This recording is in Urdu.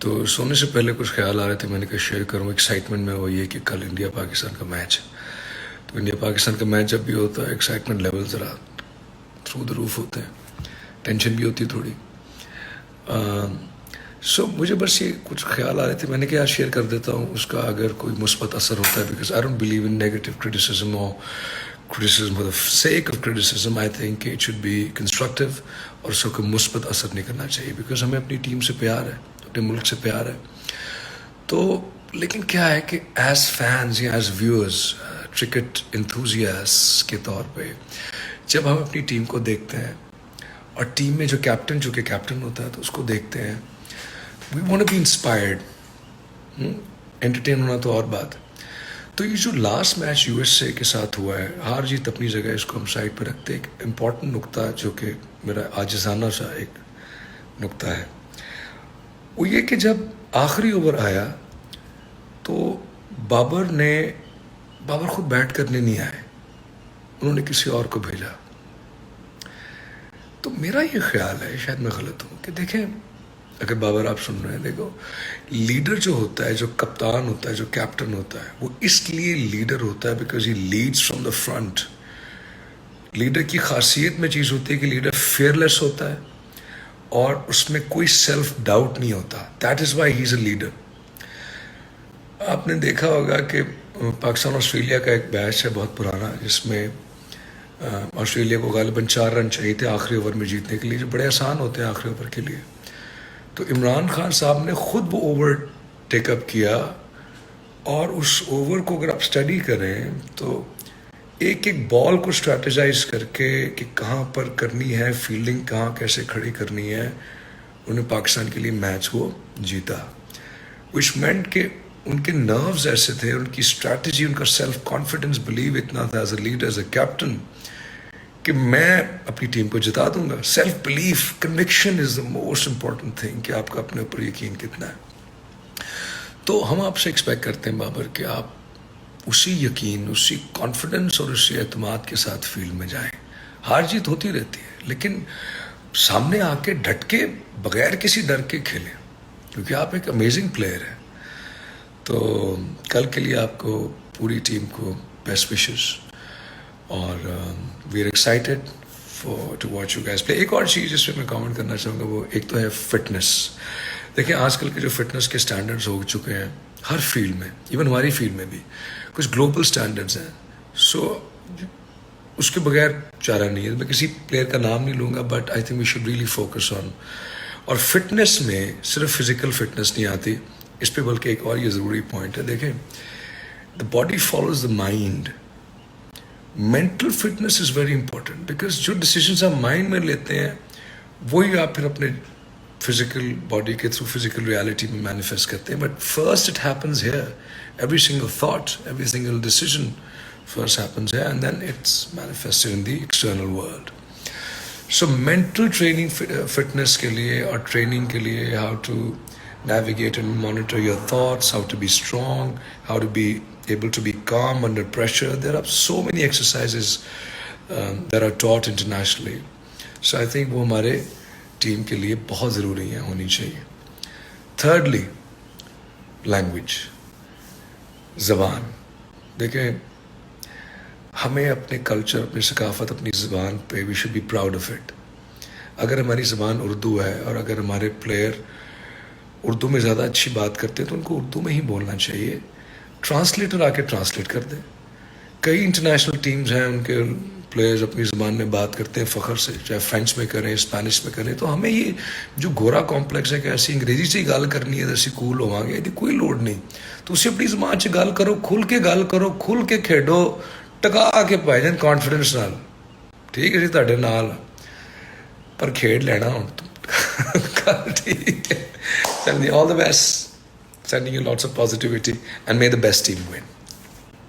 تو سونے سے پہلے کچھ خیال آ رہے تھے، میں نے کہا شیئر کروں. ایکسائٹمنٹ میں وہ یہ کہ کل انڈیا پاکستان کا میچ ہے. تو انڈیا پاکستان کا میچ جب بھی ہوتا ہے ایکسائٹمنٹ لیول ذرا تھرو دا روف ہوتے ہیں، ٹینشن بھی ہوتی ہے تھوڑی. سو مجھے بس یہ کچھ خیال آ رہے تھے، میں نے کہا شیئر کر دیتا ہوں. اس کا اگر کوئی مثبت اثر ہوتا ہے، because I don't believe in negative criticism اور criticism for the sake of criticism. I think it should be constructive اور اس کا کوئی مثبت اثر نہیں کرنا چاہیے، بیکاز ہمیں اپنی ٹیم سے پیار ہے، اپنے ملک سے پیار ہے. تو لیکن کیا ہے کہ ایز فینز یا ایز ویورز، کرکٹ انتھوزیاسٹ کے طور پہ جب ہم اپنی ٹیم کو دیکھتے ہیں اور ٹیم میں جو کیپٹن ہوتا ہے تو اس کو دیکھتے ہیں، we want to be inspired. Entertain ہونا تو اور بات. تو یہ جو last match U S A کے ساتھ ہوا ہے، ہار جیت اپنی جگہ، اس کو ہم سائڈ پہ رکھتے. ایک امپورٹنٹ نقطہ جو کہ میرا عاجزانہ سا ایک نقطہ ہے، وہ یہ کہ جب آخری اوور آیا تو بابر خود بیٹ کرنے نہیں آئے، انہوں نے کسی اور کو بھیجا. تو میرا یہ خیال ہے، شاید میں غلط ہوں، کہ دیکھیں اگر بابر آپ سن رہے ہیں، دیکھو لیڈر جو ہوتا ہے، جو کپتان ہوتا ہے، جو کیپٹن ہوتا ہے، وہ اس لیے لیڈر ہوتا ہے because he leads from the front. Leader کی خاصیت میں چیز ہوتی ہے کہ لیڈر فیئر لیس ہوتا ہے اور اس میں کوئی سیلف ڈاؤٹ نہیں ہوتا. That is why he is a leader. آپ نے دیکھا ہوگا کہ پاکستان آسٹریلیا کا ایک میچ ہے بہت پرانا، جس میں آسٹریلیا کو غالباً 4 رن چاہیے تھے آخری اوور میں جیتنے کے لیے، جو بڑے آسان ہوتے ہیں آخری اوور کے لیے. تو عمران خان صاحب نے خود وہ اوور ٹیک اپ کیا، اور اس اوور کو اگر آپ اسٹڈی کریں تو ایک ایک بال کو اسٹریٹجائز کر کے کہ کہاں پر کرنی ہے فیلڈنگ، کہاں کیسے کھڑی کرنی ہے، انہیں پاکستان کے لیے میچ وہ جیتا. وچ مینٹ کہ ان کے نروز ایسے تھے، ان کی اسٹریٹجی، ان کا سیلف کانفیڈنس، بلیو اتنا تھا as a leader, as a captain, کہ میں اپنی ٹیم کو جتا دوں گا. Self belief, conviction is the most important thing, کہ آپ کا اپنے اوپر یقین کتنا ہے. تو ہم آپ سے ایکسپیکٹ کرتے ہیں بابر کہ آپ اسی یقین، اسی کانفیڈنس اور اسی اعتماد کے ساتھ فیلڈ میں جائیں. ہار جیت ہوتی رہتی ہے، لیکن سامنے آ کے ڈٹ کے بغیر کسی ڈر کے کھیلیں، کیونکہ آپ ایک امیزنگ پلیئر ہیں. تو کل کے لیے آپ کو، پوری ٹیم کو بیسٹ وشز، اور we are excited to watch you guys play. ایک اور چیز جس پہ میں کامنٹ کرنا چاہوں گا، وہ ایک تو ہے فٹنس. دیکھیں آج کل کے جو فٹنس کے اسٹینڈرڈز ہو چکے ہیں ہر فیلڈ میں، ایون ہماری فیلڈ میں بھی کچھ گلوبل اسٹینڈرڈز ہیں. سو اس کے بغیر چارہ نہیں ہے. میں کسی پلیئر کا نام نہیں لوں گا، but I think we should really focus on. اور فٹنس میں صرف فزیکل فٹنس نہیں آتی اس پہ، بلکہ ایک اور یہ ضروری پوائنٹ ہے. دیکھیں the body follows the mind. Mental fitness is very important, because جو ڈیسیجنس آپ مائنڈ میں لیتے ہیں وہی آپ پھر اپنے فزیکل باڈی کے تھرو فزیکل ریالٹی میں مینیفیسٹ کرتے ہیں. But first it happens here. Every single thought, every single decision first happens here and then it's manifested in the external world. So mental training fitness کے لیے اور ٹریننگ کے لیے، how to navigate and monitor your thoughts, how to be strong, how to be able to be calm under pressure. There are so many exercises that are taught internationally. So I think وہ ہمارے ٹیم کے لیے بہت ضروری ہیں، ہونی چاہیے. Thirdly, language، زبان. دیکھیں ہمیں اپنے کلچر، اپنی ثقافت، اپنی زبان پہ we should be proud of it. اگر ہماری زبان اردو ہے اور اگر ہمارے پلیئر اردو میں زیادہ اچھی بات کرتے ہیں تو ان کو اردو میں ہی بولنا چاہیے. ٹرانسلیٹر آ کے ٹرانسلیٹ کر دیں. کئی انٹرنیشنل ٹیمز ہیں، ان کے پلیئرز اپنی زبان میں بات کرتے ہیں فخر سے، چاہے فرینچ میں کریں، اسپینش میں کریں. تو ہمیں یہ جو گورا کمپلیکس ہے کہ ایسی انگریزی سے ہی گل کرنی ہے ایسی کول ہوا گے، کوئی لوڑ نہیں. تو اسے اپنی زبان سے گل کرو، کھل کے گل کرو، کھل کے کھیڈو، ٹکا کے پائی جان کانفیڈنس نال. ٹھیک ہے جی، تہاڈے نال پر کھیڈ لینا ہوں. ٹھیک ہے. All the best. Sending you lots of positivity and may the best team win.